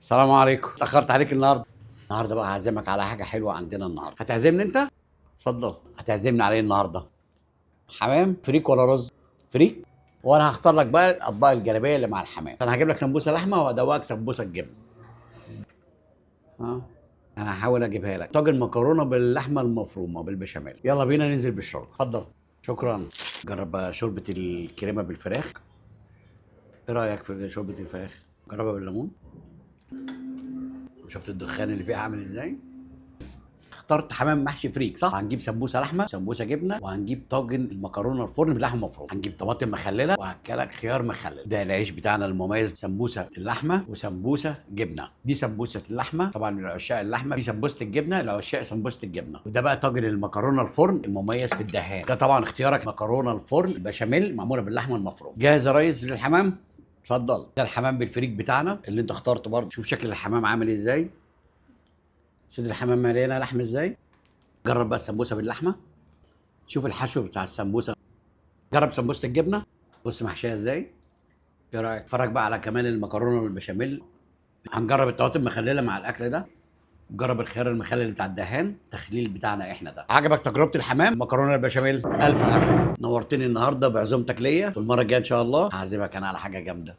السلام عليكم، اتأخرت عليك النهارده بقى هعزمك على حاجة حلوة عندنا النهارده. هتعزمني انت؟ اتفضل. هتعزمني على ايه النهارده؟ حمام فريك ولا رز؟ فريك؟ وانا هختار لك بقى الاطباق الجانبية اللي مع الحمام. انا هجيب لك سمبوسة لحمة وادوقك سمبوسة جبنة. اه انا هحاول اجيبها لك طاجن مكرونة باللحمة المفرومة بالبشاميل. يلا بينا ننزل بالشرب. اتفضل. شكرا. جرب بقى شوربة الكريمة بالفراخ. ايه رأيك في شوربة الفراخ؟ جربها بالليمون. شفت الدخان اللي فيها عامل ازاي؟ اخترت حمام محشي فريك صح؟ هنجيب سمبوسه لحمه، سمبوسه جبنه، وهنجيب طاجن المكرونه الفرن باللحمه المفرومه. هنجيب طماطم مخلله وهاكلك خيار مخلل. ده العيش بتاعنا المميز، سمبوسه اللحمه وسمبوسه جبنه. دي سمبوسه اللحمه طبعا لعشاق اللحمه، دي سمبوسه الجبنه لعشاق سمبوسه الجبنه، وده بقى طاجن المكرونه الفرن المميز في الدهان. ده طبعا اختيارك مكرونه الفرن البشاميل معموله باللحمه المفرومه. جاهز يا ريس للحمام؟ اتفضل. ده الحمام بالفريك بتاعنا اللي انت اخترته برضه. شوف شكل الحمام عامل ازاي. صدر الحمام مليانه لحم ازاي. جرب بقى السمبوسه باللحمه. شوف الحشو بتاع السمبوسه. جرب سمبوسه الجبنه. بص محشيه ازاي. ايه رايك؟ اتفرج بقى على كمان المكرونه والبشاميل. هنجرب الطماطم المخلله مع الاكل ده. جرب الخيار المخلل بتاع الدهان، التخليل بتاعنا احنا ده. عجبك تجربه الحمام مكرونه البشاميل؟ الف هنا. نورتني النهارده بعزومتك ليا، والمره الجايه ان شاء الله هعزمك انا على حاجه جامده.